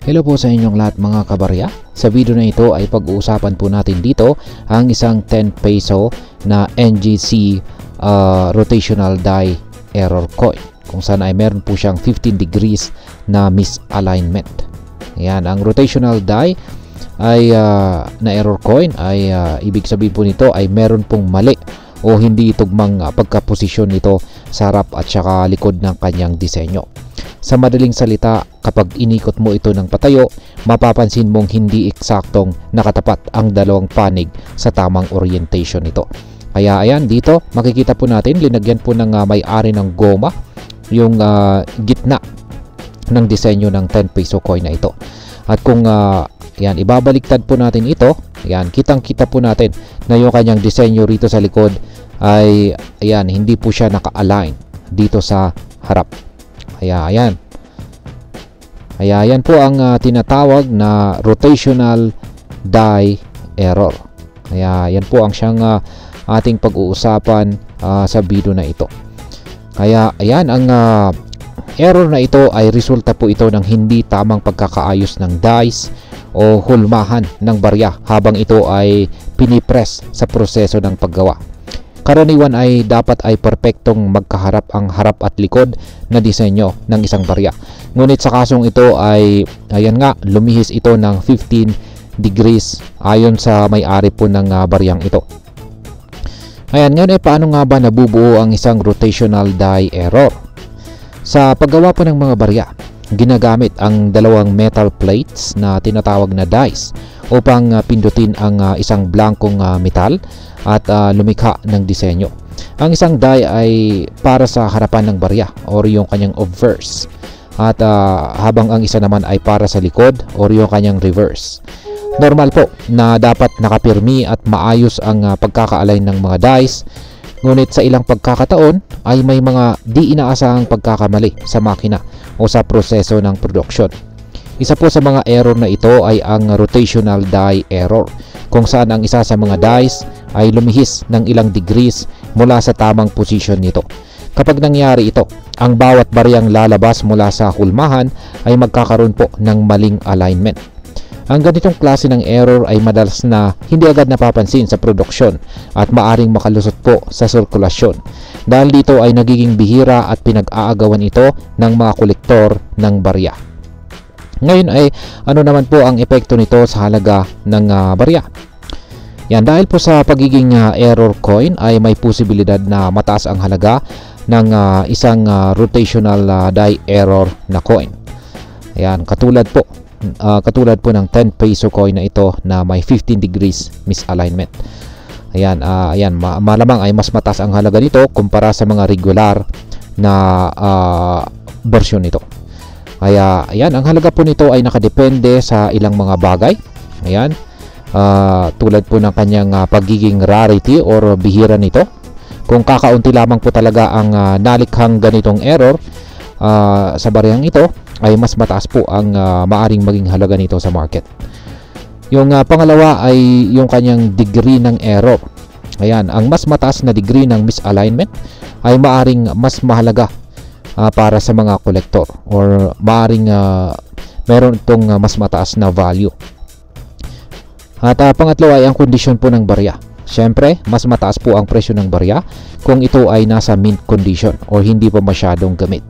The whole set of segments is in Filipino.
Hello po sa inyong lahat mga kabarya. Sa video na ito ay pag-uusapan po natin dito ang isang 10 peso na NGC rotational die error coin, kung saan ay meron po siyang 15 degrees na misalignment. Ayan, ang rotational die ay na error coin ay ibig sabihin po nito ay meron pong mali o hindi tugmang pagkaposisyon nito sa harap at saka likod ng kanyang disenyo. Sa madaling salita, kapag inikot mo ito ng patayo, mapapansin mong hindi eksaktong nakatapat ang dalawang panig sa tamang orientation nito. Kaya ayan, dito makikita po natin, linagyan po ng may-ari ng goma yung gitna ng disenyo ng 10 peso coin na ito. At kung yan, ibabaliktad po natin ito, yan, kitang-kita po natin na yung kanyang disenyo rito sa likod ay ayan, hindi po siya naka-align dito sa harap. Kaya ayan po ang tinatawag na rotational die error. Kaya yan po ang siyang ating pag-uusapan sa video na ito. Kaya ayan, ang error na ito ay resulta po ito ng hindi tamang pagkakaayos ng dies o hulmahan ng barya habang ito ay pinipress sa proseso ng paggawa. Karaniwan ay dapat ay perpektong magkaharap ang harap at likod na disenyo ng isang barya. Ngunit sa kasong ito ay ayan nga, lumihis ito ng 15 degrees ayon sa may-ari po ng baryang ito. Ayan, ngayon ay paano nga ba nabubuo ang isang rotational die error? Sa paggawa po ng mga barya, ginagamit ang dalawang metal plates na tinatawag na dies upang pindutin ang isang blankong metal at lumikha ng disenyo. Ang isang die ay para sa harapan ng barya or yung kanyang obverse, at habang ang isa naman ay para sa likod or yung kanyang reverse. Normal po na dapat nakapirmi at maayos ang pagkaka-align ng mga dies, ngunit sa ilang pagkakataon ay may mga di inaasahang pagkakamali sa makina o sa proseso ng production. Isa po sa mga error na ito ay ang rotational die error, kung saan ang isa sa mga dies ay lumihis ng ilang degrees mula sa tamang position nito. Kapag nangyari ito, ang bawat baryang lalabas mula sa hulmahan ay magkakaroon po ng maling alignment. Ang ganitong klase ng error ay madalas na hindi agad napapansin sa produksyon at maaring makalusot po sa sirkulasyon. Dahil dito ay nagiging bihira at pinag-aagawan ito ng mga kolektor ng barya. Ngayon ay ano naman po ang epekto nito sa halaga ng barya? Yan, dahil po sa pagiging error coin ay may posibilidad na mataas ang halaga ng isang rotational die error na coin. Ayan, katulad po ng 10 peso coin na ito na may 15 degrees misalignment. Ayan, malamang ay mas mataas ang halaga nito kumpara sa mga regular na version nito. Kaya ayan, ang halaga po nito ay nakadepende sa ilang mga bagay. Ayan, tulad po ng kanyang pagiging rarity or bihira nito. Kung kakaunti lamang po talaga ang nalikhang ganitong error sa baryang ito, ay mas mataas po ang maaring maging halaga nito sa market. Yung pangalawa ay yung kanyang degree ng error. Ayan, ang mas mataas na degree ng misalignment ay maaring mas mahalaga para sa mga kolektor or maaring meron itong mas mataas na value. At pangatlo ay ang kondisyon po ng barya. Siyempre, mas mataas po ang presyo ng barya kung ito ay nasa mint condition or hindi pa masyadong gamit.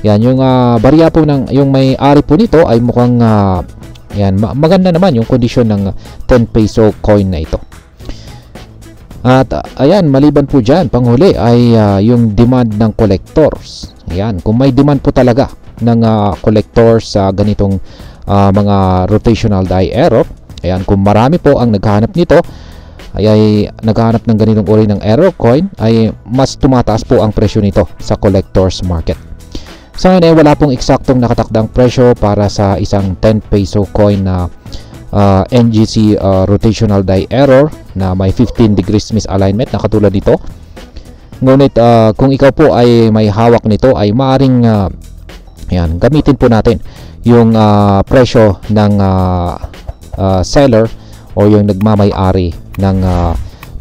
Yan, yung barya po ng yung may-ari po nito ay mukhang yan, maganda naman yung kondisyon ng 10 peso coin na ito. At ayan, maliban po dyan, panghuli ay yung demand ng collectors. Ayan, kung may demand po talaga ng collectors sa ganitong mga rotational die error, ayan, kung marami po ang naghahanap nito, ay naghahanap ng ganitong uri ng error coin, ay mas tumataas po ang presyo nito sa collectors market. Sa ngayon ay wala pong eksaktong nakatakdang presyo para sa isang 10 peso coin na NGC rotational die error na may 15 degrees misalignment na katulad nito. Ngunit kung ikaw po ay may hawak nito, ay maaring ayan, gamitin po natin yung presyo ng seller o yung nagmamay-ari ng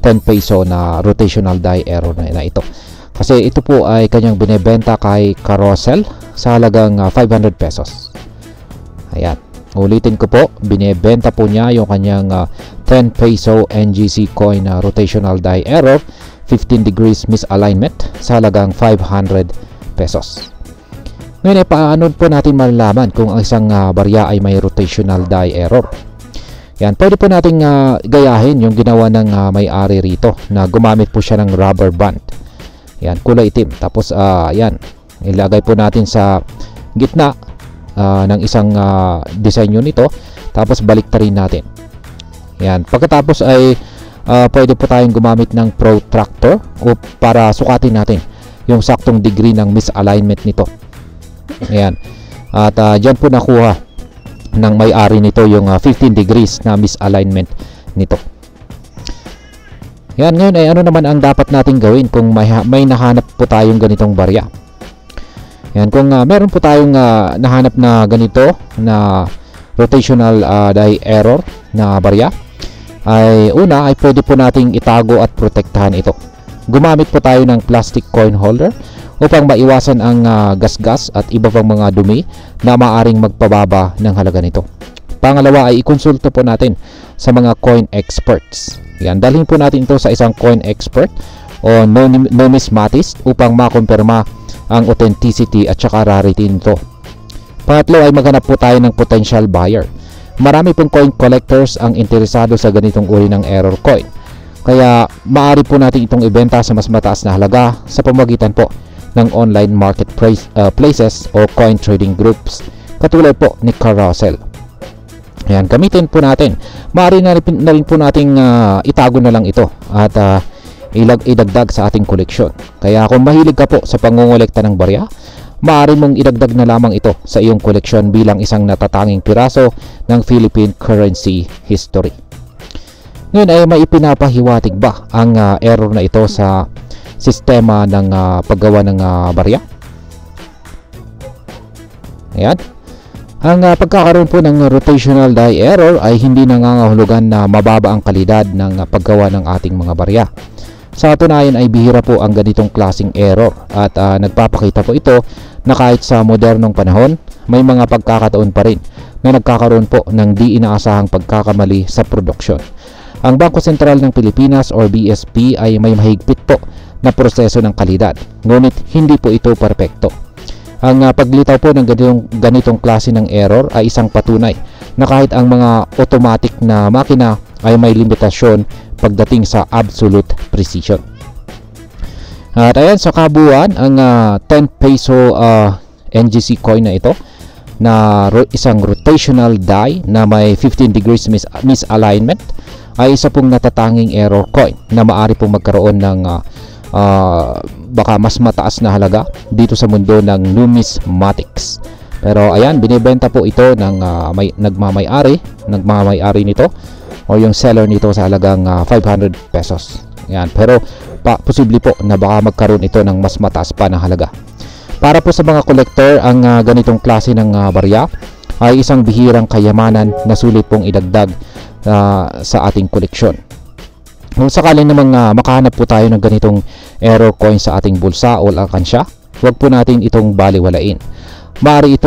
10 peso na rotational die error na ito. Kasi ito po ay kanyang binebenta kay Carousel sa halagang 500 pesos. Ayan. Ulitin ko po, binebenta po niya yung kanyang 10 peso NGC coin na rotational die error, 15 degrees misalignment sa halagang 500 pesos. Ngayon ay paano po natin malalaman kung ang isang barya ay may rotational die error? Yan, pwede po nating gayahin yung ginawa ng may-ari rito na gumamit po siya ng rubber band. Yan, kulay itim. Tapos yan, ilagay po natin sa gitna ng isang disenyo nito. Tapos baliktarin natin. Yan, pagkatapos ay pwede po tayong gumamit ng protractor o para sukatin natin yung saktong degree ng misalignment nito. Ayan. At dyan po nakuha ng may-ari nito yung 15 degrees na misalignment nito. Yan, ngayon ay ano naman ang dapat natin gawin kung may nahanap po tayong ganitong barya. Yan, kung meron po tayong nahanap na ganito na rotational die error na barya, ay una ay pwede po nating itago at protektahan ito. Gumamit po tayo ng plastic coin holder upang maiwasan ang gasgas at iba pang mga dumi na maaring magpababa ng halaga nito. Pangalawa ay ikonsulta po natin sa mga coin experts. Yan, dalhin po natin ito sa isang coin expert o numismatist upang makumpirma ang authenticity at saka rarity nito. Pangatlo ay maghanap po tayo ng potential buyer. Marami pong coin collectors ang interesado sa ganitong uri ng error coin. Kaya maaari po natin itong ibenta sa mas mataas na halaga sa pamamagitan po ng online marketplace places o coin trading groups katulad po ni Carousel. Ayan, gamitin po natin. Maaari na rin po nating itago na lang ito at idagdag sa ating koleksyon. Kaya kung mahilig ka po sa pangongolekta ng barya, maaari mong idagdag na lamang ito sa iyong koleksyon bilang isang natatanging piraso ng Philippine currency history. Ngayon ay may ipinapahiwatig ba ang error na ito sa sistema ng paggawa ng barya? Ayan. Ang pagkakaroon po ng rotational die error ay hindi nangangahulugan na mababa ang kalidad ng paggawa ng ating mga barya. Sa katunayan ay bihira po ang ganitong klaseng error at nagpapakita po ito na kahit sa modernong panahon, may mga pagkakataon pa rin na nagkakaroon po ng di inaasahang pagkakamali sa produksyon. Ang Bangko Sentral ng Pilipinas or BSP ay may mahigpit po na proseso ng kalidad, ngunit hindi po ito perpekto. Ang paglitaw po ng ganitong klase ng error ay isang patunay na kahit ang mga automatic na makina ay may limitasyon pagdating sa absolute precision. At ayan, sa kabuuan, ang 10 peso NGC coin na ito na isang rotational die na may 15 degrees misalignment ay isa pong natatanging error coin na maaari pong magkaroon ng baka mas mataas na halaga dito sa mundo ng numismatics. Pero ayan, binibenta po ito ng nagmamay-ari nito o yung seller nito sa halagang 500 pesos. Ayan, pero posible po na baka magkaroon ito ng mas mataas pa na halaga. Para po sa mga collector, ang ganitong klase ng barya ay isang bihirang kayamanan na sulit pong idagdag sa ating koleksyon. Kung sakali namang makahanap po tayo ng ganitong error coin sa ating bulsa o alkansya, huwag po natin itong baliwalain. Maaari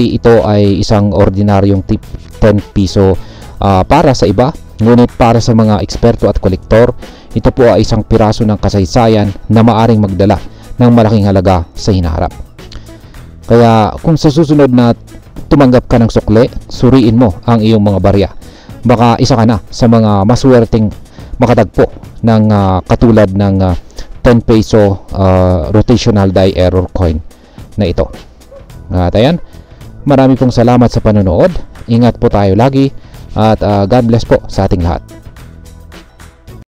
ito ay isang ordinaryong tip 10 piso para sa iba, ngunit para sa mga eksperto at kolektor, ito po ay isang piraso ng kasaysayan na maaring magdala ng malaking halaga sa hinaharap. Kaya kung sa susunod na tumanggap ka ng sukle, suriin mo ang iyong mga barya. Baka isa ka na sa mga maswerteng makatagpo ng katulad ng 10 peso rotational die error coin na ito. At ayan, marami pong salamat sa panonood. Ingat po tayo lagi at God bless po sa ating lahat.